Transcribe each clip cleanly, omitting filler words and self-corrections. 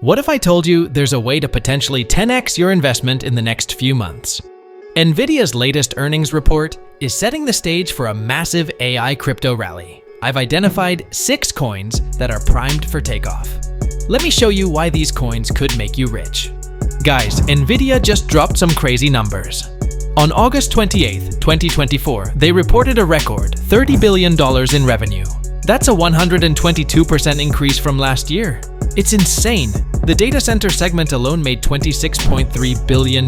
What if I told you there's a way to potentially 10x your investment in the next few months? Nvidia's latest earnings report is setting the stage for a massive AI crypto rally. I've identified 6 coins that are primed for takeoff. Let me show you why these coins could make you rich. Guys, Nvidia just dropped some crazy numbers. On August 28, 2024, they reported a record $30 billion in revenue. That's a 122% increase from last year. It's insane. The data center segment alone made $26.3 billion,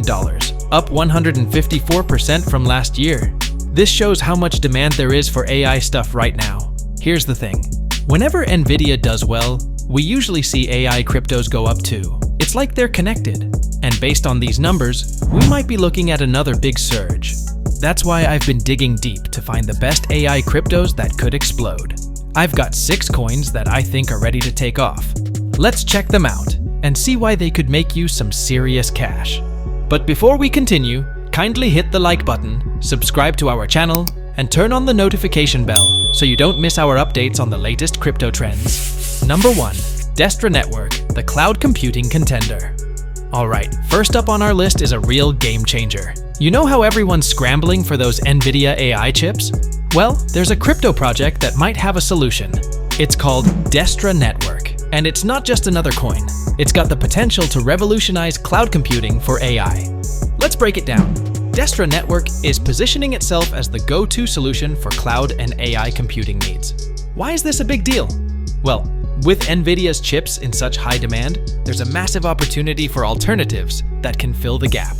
up 154% from last year. This shows how much demand there is for AI stuff right now. Here's the thing. Whenever Nvidia does well, we usually see AI cryptos go up too. It's like they're connected. And based on these numbers, we might be looking at another big surge. That's why I've been digging deep to find the best AI cryptos that could explode. I've got 6 coins that I think are ready to take off. Let's check them out and see why they could make you some serious cash. But before we continue, kindly hit the like button, subscribe to our channel, and turn on the notification bell so you don't miss our updates on the latest crypto trends. Number 1. Destra Network, the cloud computing contender. Alright, first up on our list is a real game changer. You know how everyone's scrambling for those Nvidia AI chips? Well, there's a crypto project that might have a solution. It's called Destra Network, and it's not just another coin. It's got the potential to revolutionize cloud computing for AI. Let's break it down. Destra Network is positioning itself as the go-to solution for cloud and AI computing needs. Why is this a big deal? Well, with Nvidia's chips in such high demand, there's a massive opportunity for alternatives that can fill the gap.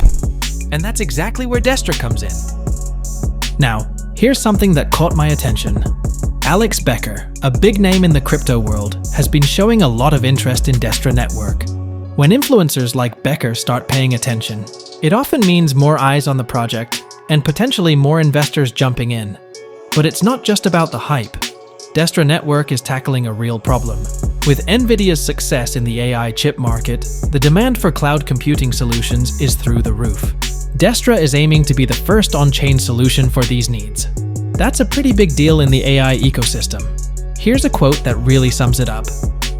And that's exactly where Destra comes in. Now, here's something that caught my attention. Alex Becker, a big name in the crypto world, has been showing a lot of interest in Destra Network. When influencers like Becker start paying attention, it often means more eyes on the project and potentially more investors jumping in. But it's not just about the hype. Destra Network is tackling a real problem. With Nvidia's success in the AI chip market, the demand for cloud computing solutions is through the roof. Destra is aiming to be the first on-chain solution for these needs. That's a pretty big deal in the AI ecosystem. Here's a quote that really sums it up.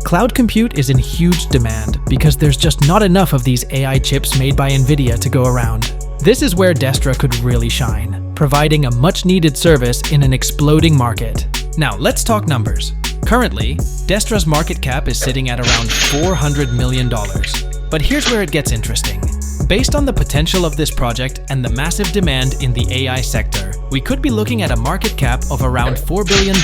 Cloud compute is in huge demand because there's just not enough of these AI chips made by Nvidia to go around. This is where Destra could really shine, providing a much-needed service in an exploding market. Now, let's talk numbers. Currently, Destra's market cap is sitting at around $400 million. But here's where it gets interesting. Based on the potential of this project and the massive demand in the AI sector, we could be looking at a market cap of around $4 billion.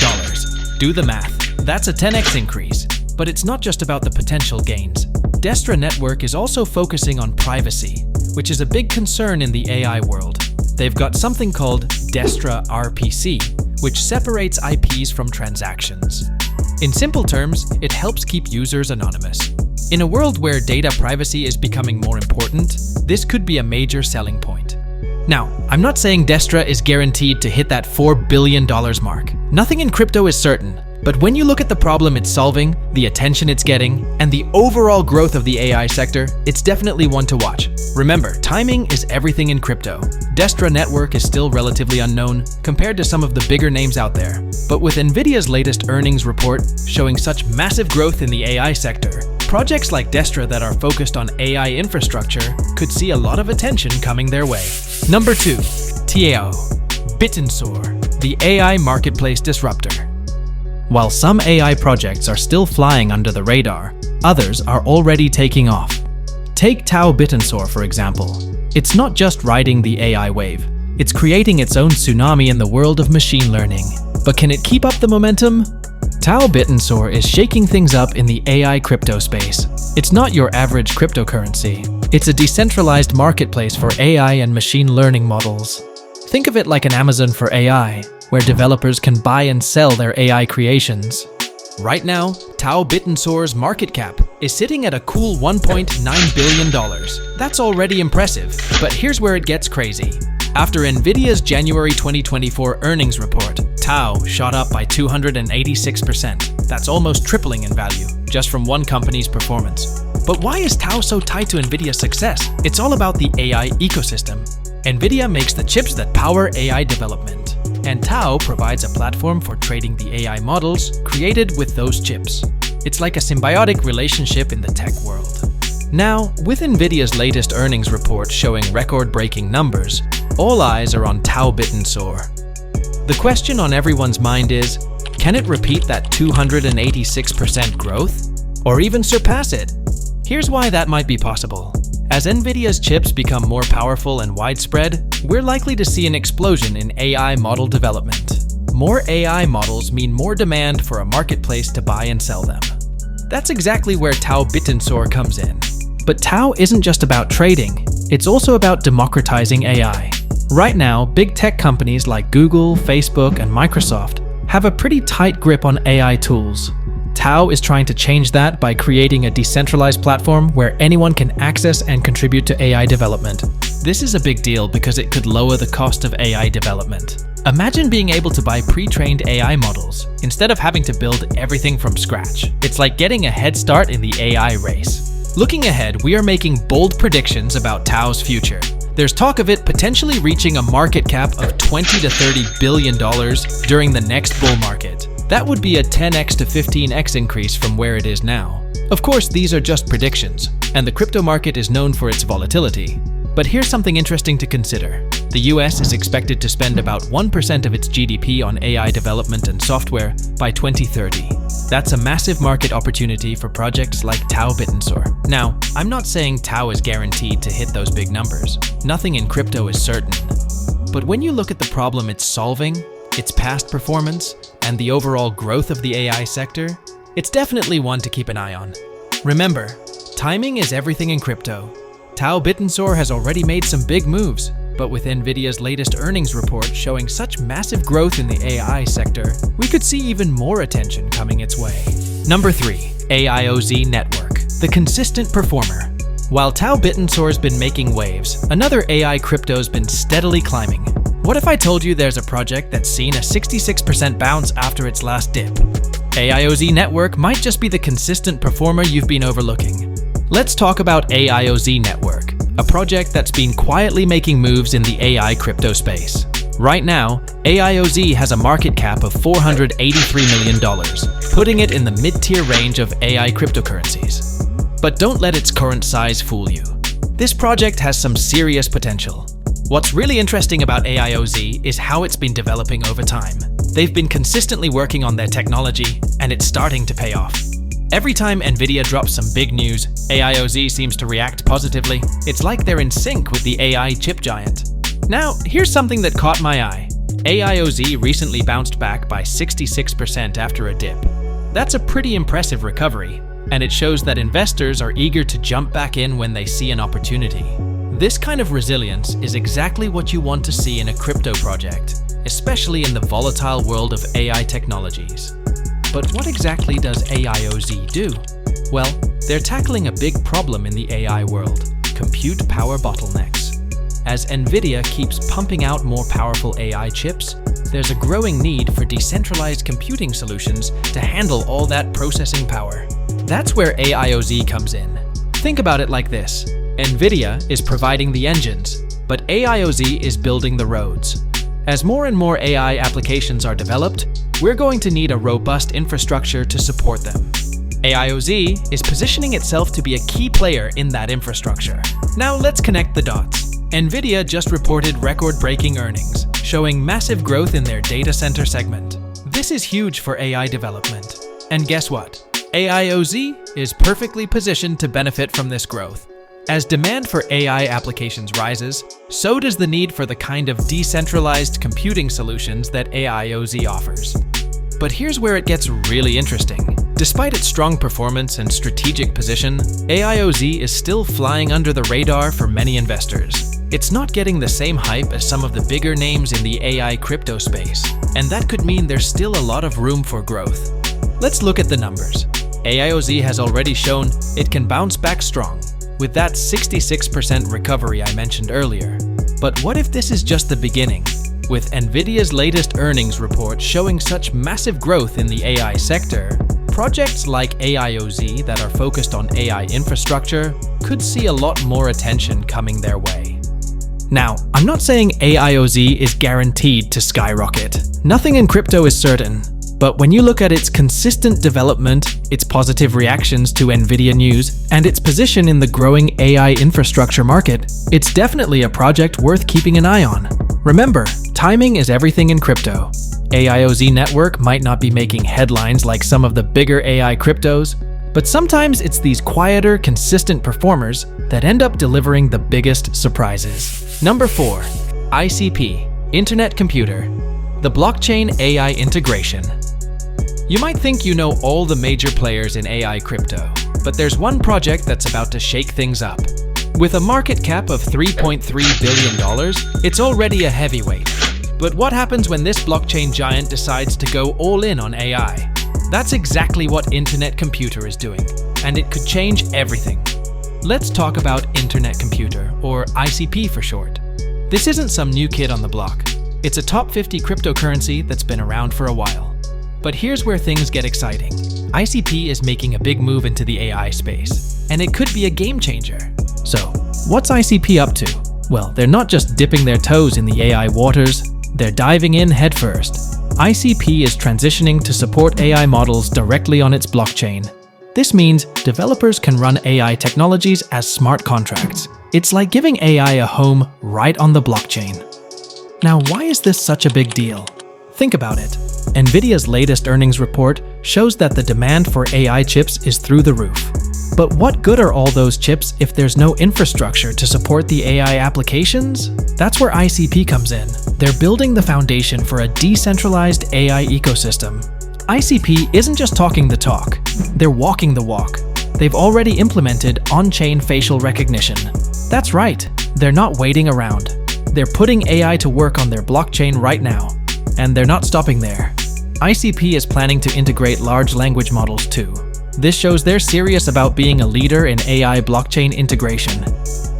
Do the math. That's a 10x increase. But it's not just about the potential gains. Destra Network is also focusing on privacy, which is a big concern in the AI world. They've got something called Destra RPC, which separates IPs from transactions. In simple terms, it helps keep users anonymous. In a world where data privacy is becoming more important, this could be a major selling point. Now, I'm not saying Destra is guaranteed to hit that $4 billion mark. Nothing in crypto is certain, but when you look at the problem it's solving, the attention it's getting, and the overall growth of the AI sector, it's definitely one to watch. Remember, timing is everything in crypto. Destra Network is still relatively unknown compared to some of the bigger names out there. But with Nvidia's latest earnings report showing such massive growth in the AI sector, projects like Destra that are focused on AI infrastructure could see a lot of attention coming their way. Number 2. TAO. Bittensor, the AI marketplace disruptor. While some AI projects are still flying under the radar, others are already taking off. Take Tau Bittensor, for example. It's not just riding the AI wave. It's creating its own tsunami in the world of machine learning. But can it keep up the momentum? Tau Bittensor is shaking things up in the AI crypto space. It's not your average cryptocurrency. It's a decentralized marketplace for AI and machine learning models. Think of it like an Amazon for AI, where developers can buy and sell their AI creations. Right now, Tau Bittensor's market cap is sitting at a cool $1.9 billion. That's already impressive, but here's where it gets crazy. After Nvidia's January 2024 earnings report, Tau shot up by 286%. That's almost tripling in value, just from one company's performance. But why is Tau so tied to Nvidia's success? It's all about the AI ecosystem. Nvidia makes the chips that power AI development, and Tau provides a platform for trading the AI models created with those chips. It's like a symbiotic relationship in the tech world. Now, with Nvidia's latest earnings report showing record-breaking numbers, all eyes are on Bittensor. The question on everyone's mind is, can it repeat that 286% growth? Or even surpass it? Here's why that might be possible. As Nvidia's chips become more powerful and widespread, we're likely to see an explosion in AI model development. More AI models mean more demand for a marketplace to buy and sell them. That's exactly where Bittensor comes in. But Tau isn't just about trading, it's also about democratizing AI. Right now, big tech companies like Google, Facebook, and Microsoft have a pretty tight grip on AI tools. Tau is trying to change that by creating a decentralized platform where anyone can access and contribute to AI development. This is a big deal because it could lower the cost of AI development. Imagine being able to buy pre-trained AI models instead of having to build everything from scratch. It's like getting a head start in the AI race. Looking ahead, we are making bold predictions about Tau's future. There's talk of it potentially reaching a market cap of $20 to $30 billion during the next bull market. That would be a 10x to 15x increase from where it is now. Of course, these are just predictions, and the crypto market is known for its volatility. But here's something interesting to consider. The US is expected to spend about 1% of its GDP on AI development and software by 2030. That's a massive market opportunity for projects like Bittensor. Now, I'm not saying Tau is guaranteed to hit those big numbers. Nothing in crypto is certain. But when you look at the problem it's solving, its past performance, and the overall growth of the AI sector, it's definitely one to keep an eye on. Remember, timing is everything in crypto. Bittensor has already made some big moves, but with Nvidia's latest earnings report showing such massive growth in the AI sector, we could see even more attention coming its way. Number 3. AIOZ Network, the consistent performer. While Bittensor's been making waves, another AI crypto's been steadily climbing. What if I told you there's a project that's seen a 66% bounce after its last dip? AIOZ Network might just be the consistent performer you've been overlooking. Let's talk about AIOZ Network, a project that's been quietly making moves in the AI crypto space. Right now, AIOZ has a market cap of $483 million, putting it in the mid-tier range of AI cryptocurrencies. But don't let its current size fool you. This project has some serious potential. What's really interesting about AIOZ is how it's been developing over time. They've been consistently working on their technology, and it's starting to pay off. Every time Nvidia drops some big news, AIOZ seems to react positively. It's like they're in sync with the AI chip giant. Now, here's something that caught my eye. AIOZ recently bounced back by 66% after a dip. That's a pretty impressive recovery, and it shows that investors are eager to jump back in when they see an opportunity. This kind of resilience is exactly what you want to see in a crypto project, especially in the volatile world of AI technologies. But what exactly does AIOZ do? Well, they're tackling a big problem in the AI world: compute power bottlenecks. As Nvidia keeps pumping out more powerful AI chips, there's a growing need for decentralized computing solutions to handle all that processing power. That's where AIOZ comes in. Think about it like this. Nvidia is providing the engines, but AIOZ is building the roads. As more and more AI applications are developed, we're going to need a robust infrastructure to support them. AIOZ is positioning itself to be a key player in that infrastructure. Now let's connect the dots. Nvidia just reported record-breaking earnings, showing massive growth in their data center segment. This is huge for AI development. And guess what? AIOZ is perfectly positioned to benefit from this growth. As demand for AI applications rises, so does the need for the kind of decentralized computing solutions that AIOZ offers. But here's where it gets really interesting. Despite its strong performance and strategic position, AIOZ is still flying under the radar for many investors. It's not getting the same hype as some of the bigger names in the AI crypto space, and that could mean there's still a lot of room for growth. Let's look at the numbers. AIOZ has already shown it can bounce back strong, with that 66% recovery I mentioned earlier. But what if this is just the beginning? With Nvidia's latest earnings report showing such massive growth in the AI sector, projects like AIOZ that are focused on AI infrastructure could see a lot more attention coming their way. Now, I'm not saying AIOZ is guaranteed to skyrocket. Nothing in crypto is certain. But when you look at its consistent development, its positive reactions to Nvidia news, and its position in the growing AI infrastructure market, it's definitely a project worth keeping an eye on. Remember, timing is everything in crypto. AIOZ Network might not be making headlines like some of the bigger AI cryptos, but sometimes it's these quieter, consistent performers that end up delivering the biggest surprises. Number 4. ICP, Internet Computer, the blockchain AI integration. You might think you know all the major players in AI crypto, but there's one project that's about to shake things up. With a market cap of $3.3 billion, it's already a heavyweight. But what happens when this blockchain giant decides to go all in on AI? That's exactly what Internet Computer is doing, and it could change everything. Let's talk about Internet Computer, or ICP for short. This isn't some new kid on the block. It's a top 50 cryptocurrency that's been around for a while. But here's where things get exciting. ICP is making a big move into the AI space, and it could be a game changer. So, what's ICP up to? Well, they're not just dipping their toes in the AI waters, they're diving in headfirst. ICP is transitioning to support AI models directly on its blockchain. This means developers can run AI technologies as smart contracts. It's like giving AI a home right on the blockchain. Now, why is this such a big deal? Think about it. Nvidia's latest earnings report shows that the demand for AI chips is through the roof. But what good are all those chips if there's no infrastructure to support the AI applications? That's where ICP comes in. They're building the foundation for a decentralized AI ecosystem. ICP isn't just talking the talk, they're walking the walk. They've already implemented on-chain facial recognition. That's right, they're not waiting around. They're putting AI to work on their blockchain right now. And they're not stopping there. ICP is planning to integrate large language models too. This shows they're serious about being a leader in AI blockchain integration.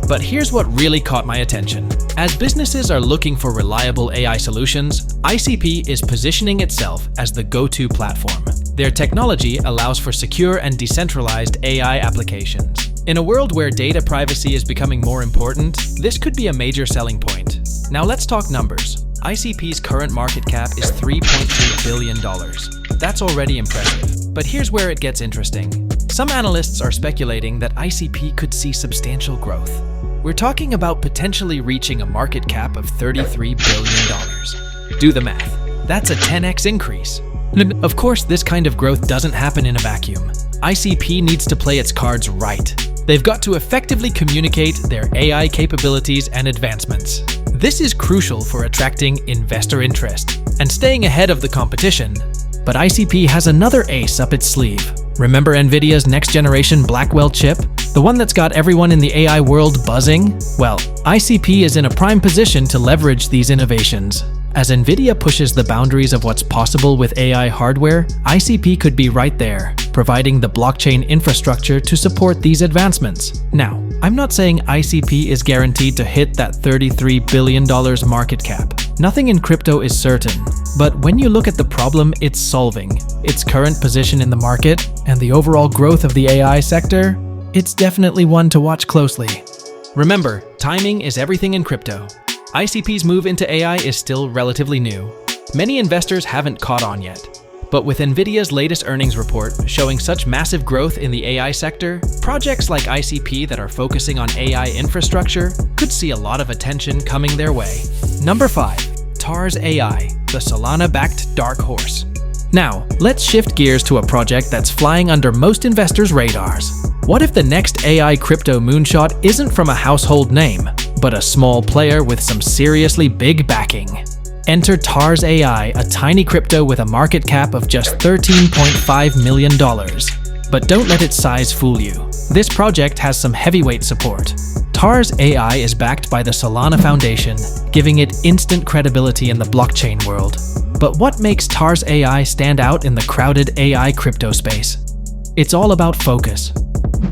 But here's what really caught my attention. As businesses are looking for reliable AI solutions, ICP is positioning itself as the go-to platform. Their technology allows for secure and decentralized AI applications. In a world where data privacy is becoming more important, this could be a major selling point. Now let's talk numbers. ICP's current market cap is $3.3 billion. That's already impressive. But here's where it gets interesting. Some analysts are speculating that ICP could see substantial growth. We're talking about potentially reaching a market cap of $33 billion. Do the math. That's a 10x increase. Of course, this kind of growth doesn't happen in a vacuum. ICP needs to play its cards right. They've got to effectively communicate their AI capabilities and advancements. This is crucial for attracting investor interest and staying ahead of the competition. But ICP has another ace up its sleeve. Remember Nvidia's next-generation Blackwell chip? The one that's got everyone in the AI world buzzing? Well, ICP is in a prime position to leverage these innovations. As Nvidia pushes the boundaries of what's possible with AI hardware, ICP could be right there, providing the blockchain infrastructure to support these advancements. Now, I'm not saying ICP is guaranteed to hit that $33 billion market cap. Nothing in crypto is certain, but when you look at the problem it's solving, its current position in the market, and the overall growth of the AI sector, it's definitely one to watch closely. Remember, timing is everything in crypto. ICP's move into AI is still relatively new. Many investors haven't caught on yet. But with Nvidia's latest earnings report showing such massive growth in the AI sector, projects like ICP that are focusing on AI infrastructure could see a lot of attention coming their way. Number 5. TARS AI, the Solana-backed dark horse. Now, let's shift gears to a project that's flying under most investors' radars. What if the next AI crypto moonshot isn't from a household name, but a small player with some seriously big backing? Enter TARS AI, a tiny crypto with a market cap of just $13.5 million. But don't let its size fool you. This project has some heavyweight support. TARS AI is backed by the Solana Foundation, giving it instant credibility in the blockchain world. But what makes TARS AI stand out in the crowded AI crypto space? It's all about focus.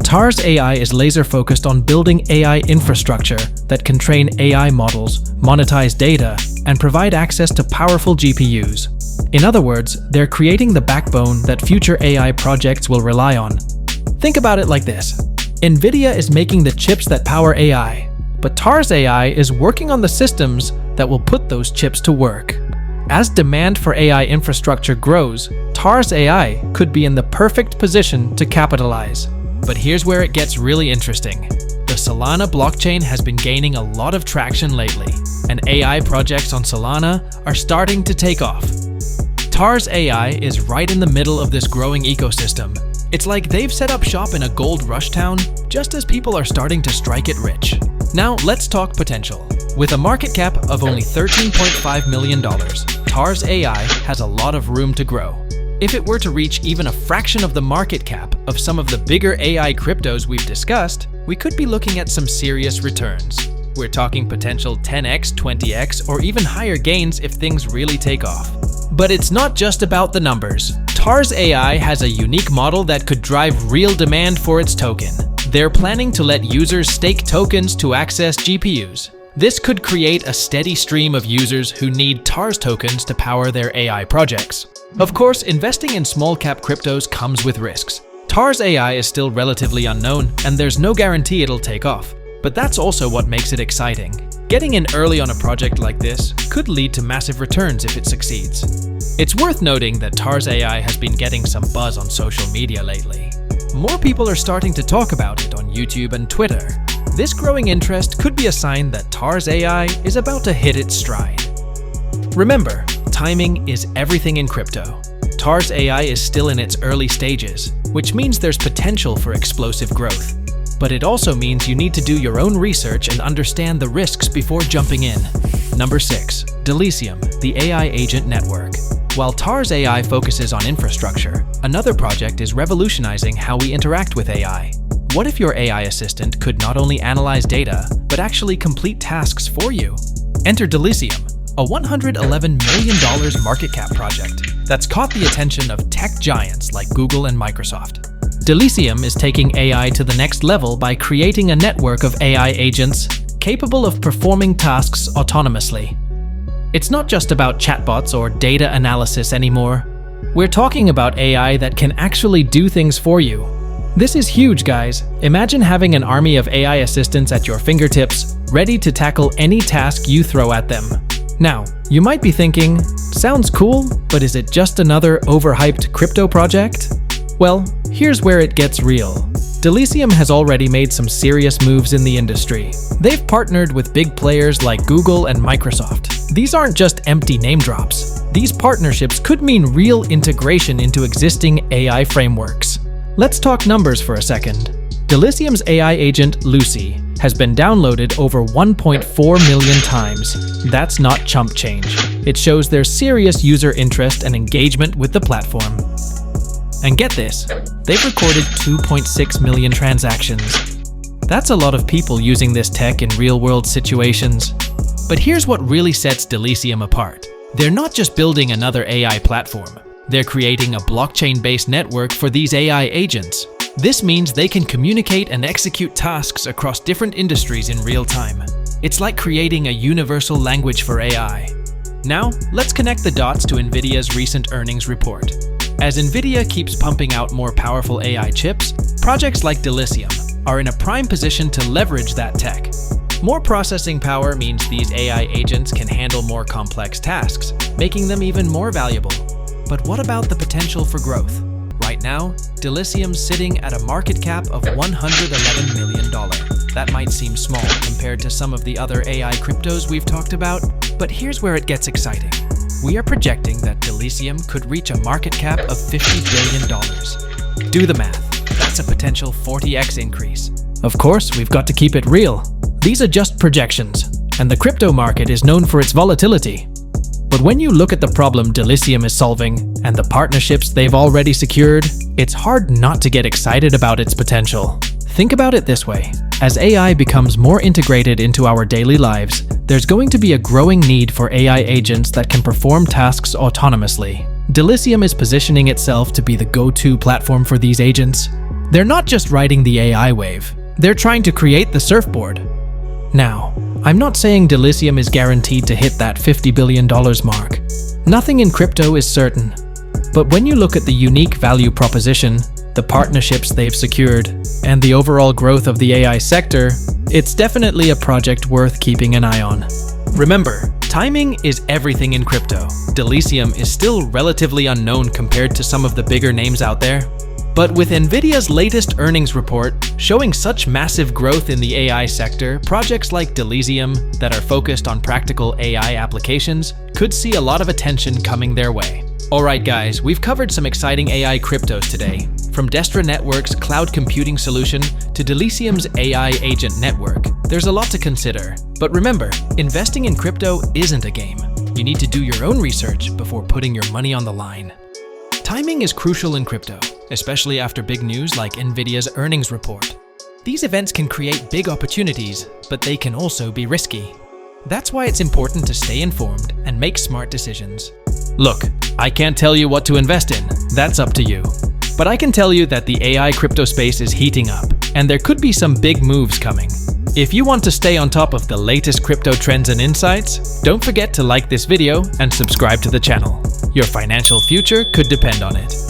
TARS AI is laser-focused on building AI infrastructure that can train AI models, monetize data, and provide access to powerful GPUs. In other words, they're creating the backbone that future AI projects will rely on. Think about it like this. Nvidia is making the chips that power AI, but TARS AI is working on the systems that will put those chips to work. As demand for AI infrastructure grows, TARS AI could be in the perfect position to capitalize. But here's where it gets really interesting. The Solana blockchain has been gaining a lot of traction lately, and AI projects on Solana are starting to take off. TARS AI is right in the middle of this growing ecosystem. It's like they've set up shop in a gold rush town just as people are starting to strike it rich. Now let's talk potential. With a market cap of only $13.5 million, TARS AI has a lot of room to grow. If it were to reach even a fraction of the market cap of some of the bigger AI cryptos we've discussed, we could be looking at some serious returns. We're talking potential 10x, 20x, or even higher gains if things really take off. But it's not just about the numbers. TARS AI has a unique model that could drive real demand for its token. They're planning to let users stake tokens to access GPUs. This could create a steady stream of users who need TARS tokens to power their AI projects. Of course, investing in small-cap cryptos comes with risks. TARS AI is still relatively unknown, and there's no guarantee it'll take off. But that's also what makes it exciting. Getting in early on a project like this could lead to massive returns if it succeeds. It's worth noting that TARS AI has been getting some buzz on social media lately. More people are starting to talk about it on YouTube and Twitter. This growing interest could be a sign that TARS AI is about to hit its stride. Remember, timing is everything in crypto. TARS AI is still in its early stages, which means there's potential for explosive growth. But it also means you need to do your own research and understand the risks before jumping in. Number 6. Delysium, the AIOZ Network. While TARS AI focuses on infrastructure, another project is revolutionizing how we interact with AI. What if your AI assistant could not only analyze data, but actually complete tasks for you? Enter Delysium, a $111 million market cap project that's caught the attention of tech giants like Google and Microsoft. Delysium is taking AI to the next level by creating a network of AI agents capable of performing tasks autonomously. It's not just about chatbots or data analysis anymore. We're talking about AI that can actually do things for you. This is huge, guys. Imagine having an army of AI assistants at your fingertips, ready to tackle any task you throw at them. Now, you might be thinking, sounds cool, but is it just another overhyped crypto project? Well, here's where it gets real. Delysium has already made some serious moves in the industry. They've partnered with big players like Google and Microsoft. These aren't just empty name drops. These partnerships could mean real integration into existing AI frameworks. Let's talk numbers for a second. Delysium's AI agent, Lucy, has been downloaded over 1.4 million times. That's not chump change. It shows there's serious user interest and engagement with the platform. And get this, they've recorded 2.6 million transactions. That's a lot of people using this tech in real-world situations. But here's what really sets Delysium apart. They're not just building another AI platform. They're creating a blockchain-based network for these AI agents. This means they can communicate and execute tasks across different industries in real time. It's like creating a universal language for AI. Now, let's connect the dots to Nvidia's recent earnings report. As Nvidia keeps pumping out more powerful AI chips, projects like Delysium are in a prime position to leverage that tech. More processing power means these AI agents can handle more complex tasks, making them even more valuable. But what about the potential for growth? Right now, Delysium's sitting at a market cap of $111 million. That might seem small compared to some of the other AI cryptos we've talked about, but here's where it gets exciting. We are projecting that Delysium could reach a market cap of $50 billion. Do the math. That's a potential 40x increase. Of course, we've got to keep it real. These are just projections, and the crypto market is known for its volatility. But when you look at the problem Delysium is solving and the partnerships they've already secured, it's hard not to get excited about its potential. Think about it this way. As AI becomes more integrated into our daily lives, there's going to be a growing need for AI agents that can perform tasks autonomously. Delysium is positioning itself to be the go-to platform for these agents. They're not just riding the AI wave, they're trying to create the surfboard. Now, I'm not saying Delysium is guaranteed to hit that $50 billion mark. Nothing in crypto is certain. But when you look at the unique value proposition, the partnerships they've secured, and the overall growth of the AI sector, it's definitely a project worth keeping an eye on. Remember, Timing is everything in crypto. Delysium is still relatively unknown compared to some of the bigger names out there. But with Nvidia's latest earnings report showing such massive growth in the AI sector, projects like Delysium that are focused on practical AI applications could see a lot of attention coming their way. Alright guys, we've covered some exciting AI cryptos today. From Destra Network's cloud computing solution to Delysium's AIOZ Network, there's a lot to consider. But remember, investing in crypto isn't a game. You need to do your own research before putting your money on the line. Timing is crucial in crypto, especially after big news like Nvidia's earnings report. These events can create big opportunities, but they can also be risky. That's why it's important to stay informed and make smart decisions. Look, I can't tell you what to invest in, that's up to you. But I can tell you that the AI crypto space is heating up, and there could be some big moves coming. If you want to stay on top of the latest crypto trends and insights, don't forget to like this video and subscribe to the channel. Your financial future could depend on it.